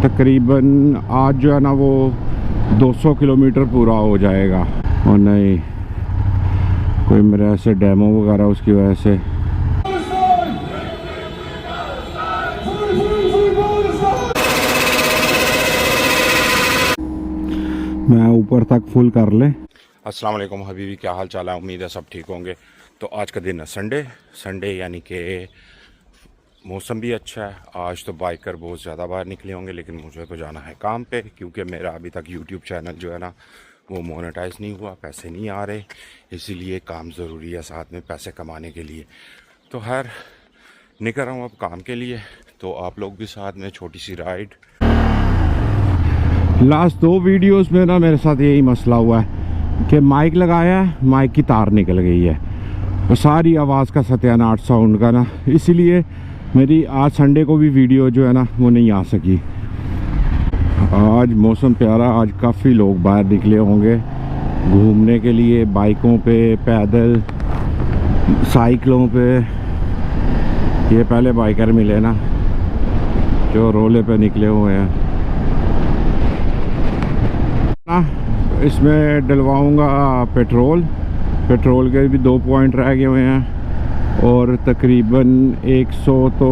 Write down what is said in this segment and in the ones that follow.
तकरीबन आज जो है ना वो 200 किलोमीटर पूरा हो जाएगा। और नहीं कोई मेरे ऐसे डेमो वगैरह उसकी वजह से मैं ऊपर तक फुल कर ले। अस्सलाम वालेकुम हबीबी, क्या हाल चाल है? उम्मीद है सब ठीक होंगे। तो आज का दिन है संडे यानी कि मौसम भी अच्छा है। आज तो बाइकर बहुत ज़्यादा बाहर निकले होंगे, लेकिन मुझे तो जाना है काम पे, क्योंकि मेरा अभी तक यूट्यूब चैनल जो है ना वो मोनेटाइज नहीं हुआ, पैसे नहीं आ रहे, इसीलिए काम ज़रूरी है साथ में पैसे कमाने के लिए। तो खैर निकल रहा हूँ अब काम के लिए, तो आप लोग भी साथ में छोटी सी राइड। लास्ट 2 वीडियोस में ना मेरे साथ यही मसला हुआ है कि माइक लगाया है, माइक की तार निकल गई है, तो सारी आवाज़ का सत्यानाश साउंड का ना, इसीलिए मेरी आज संडे को भी वीडियो जो है ना वो नहीं आ सकी। आज मौसम प्यारा, आज काफ़ी लोग बाहर निकले होंगे घूमने के लिए, बाइकों पे, पैदल, साइकिलों पे। ये पहले बाइकर मिले ना जो रोले पे निकले हुए हैं। इसमें डलवाऊंगा पेट्रोल के भी 2 पॉइंट रह गए हुए हैं, और तकरीबन 100 तो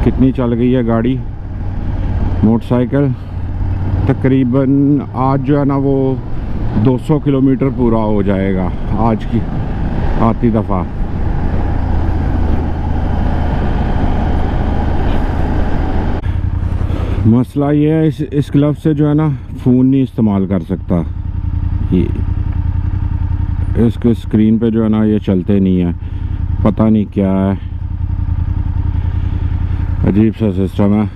कितनी चल गई है गाड़ी, मोटरसाइकिल। तकरीबन आज जो है ना वो 200 किलोमीटर पूरा हो जाएगा आज की आती दफ़ा। मसला ये है इस ग्लव से जो है ना फ़ोन नहीं इस्तेमाल कर सकता। ये इसके स्क्रीन पे जो है ना ये चलते नहीं है, पता नहीं क्या है, अजीब सा सिस्टम है।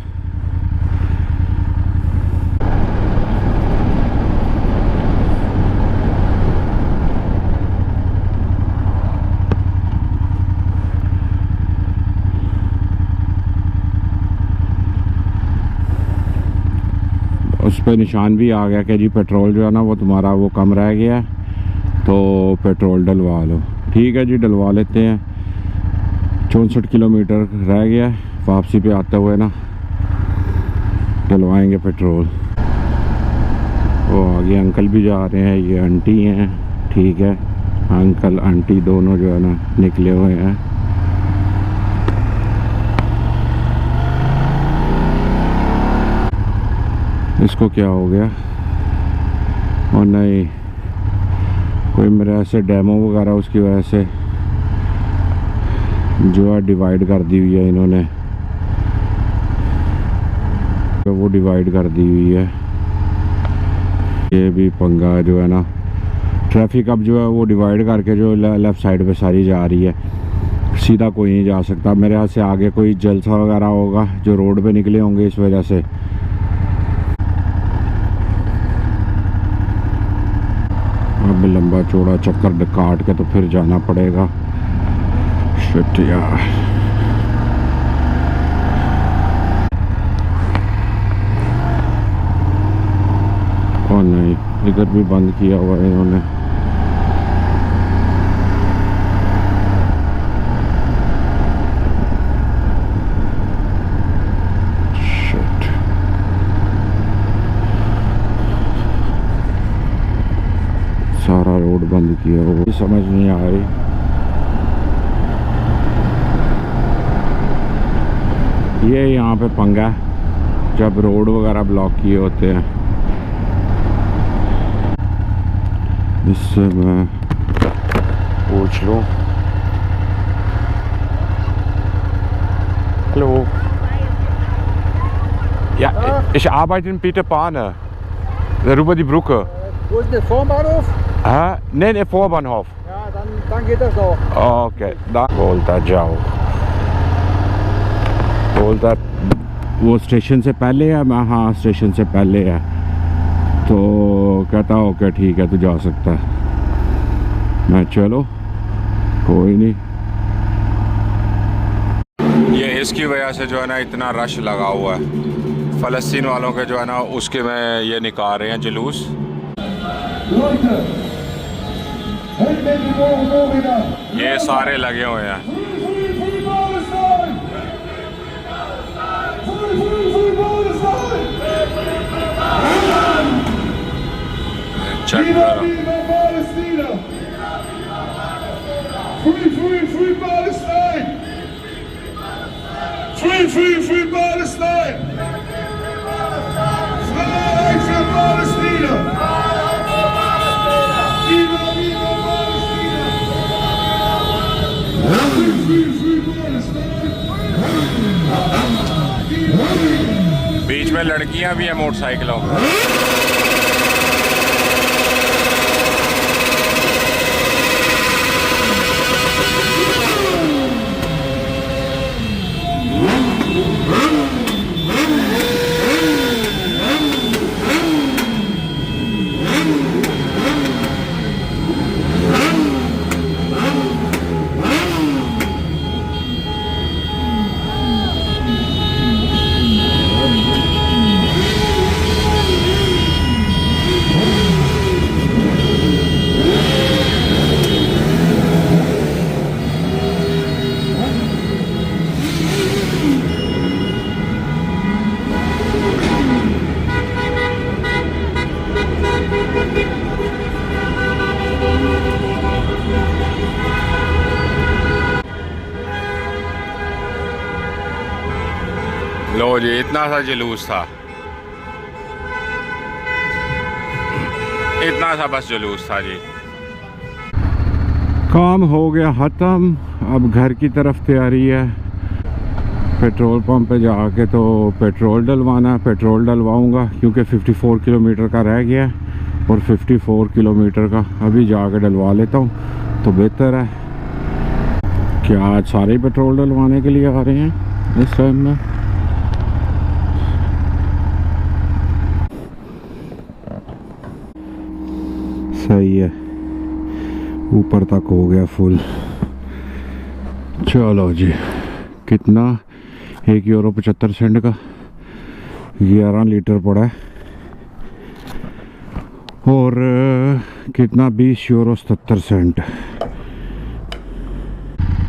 उस पर निशान भी आ गया कि जी पेट्रोल जो है ना वो तुम्हारा वो कम रह गया है, तो पेट्रोल डलवा लो। ठीक है जी, डलवा लेते हैं। 64 किलोमीटर रह गया है, वापसी पे आते हुए ना डलवाएंगे पेट्रोल। वो आगे अंकल भी जा रहे हैं, ये आंटी हैं। ठीक है, अंकल आंटी दोनों जो है ना निकले हुए हैं। इसको क्या हो गया? और नहीं कोई मेरे ऐसे डेमो वगैरह उसकी वजह से जो है डिवाइड कर दी हुई है इन्होंने, तो वो डिवाइड कर दी हुई है। ये भी पंगा जो है ना, ट्रैफिक अब जो है वो डिवाइड करके जो लेफ़्ट साइड पे सारी जा रही है, सीधा कोई नहीं जा सकता। मेरे यहाँ से आगे कोई जलसा वगैरह होगा जो रोड पे निकले होंगे इस वजह से। अब लंबा चौड़ा चक्कर काट के तो फिर जाना पड़ेगा। शिट यार, और नहीं इधर भी बंद किया हुआ है इन्होंने। सारा रोड बंद किया, वो समझ नहीं आ रही। ये यहाँ पे पंगा है जब रोड वगैरह ब्लॉक किए होते हैं। इससे मैं पूछ लूँ। Hallo. Ja, ich arbeite in Peterpane. Darüber die Brücke. Wo ist der Vorbahnhof? Nee, der Vorbahnhof. Ja, dann geht das auch. Okay, da बोलता जाओ। बोलता वो स्टेशन से पहले है, मैं हाँ स्टेशन से पहले है, तो कहता ओके ठीक है तो जा सकता है। मैं चलो कोई नहीं। ये इसकी वजह से जो है ना इतना रश लगा हुआ है, फ़लस्तीन वालों के जो है ना उसके में ये निकाल रहे हैं जुलूस। ये सारे लगे हुए हैं। नज़ारा। Free, free, free Palestine! Free, free, free Palestine! Flag for Palestine! Viva, viva Palestina! Free, free, free Palestine! बीच में लड़कियां भी हैं मोटरसाइकिलों पर। लो जी, इतना सा जुलूस था, इतना सा बस जुलूस था जी। काम हो गया ख़त्म, अब घर की तरफ तैयारी है। पेट्रोल पंप पे जाके तो पेट्रोल डलवाना है, पेट्रोल डलवाऊंगा क्योंकि 54 किलोमीटर का रह गया है और 54 किलोमीटर का अभी जाके डलवा लेता हूँ तो बेहतर है। क्या आज सारे पेट्रोल डलवाने के लिए आ रहे हैं इस टाइम में? सही है, ऊपर तक हो गया फुल। चलो जी, कितना €1.75 का 11 लीटर पड़ा है और कितना €20.77।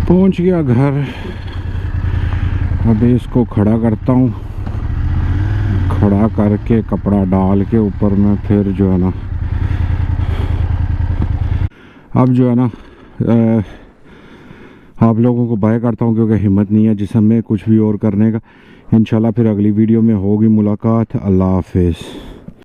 पहुंच गया घर। अभी इसको खड़ा करता हूँ, खड़ा करके कपड़ा डाल के ऊपर में फिर जो है ना, अब जो है ना आप लोगों को बाय करता हूँ क्योंकि हिम्मत नहीं है जिसम में कुछ भी और करने का। इंशाल्लाह फिर अगली वीडियो में होगी मुलाकात। अल्लाह हाफिज़।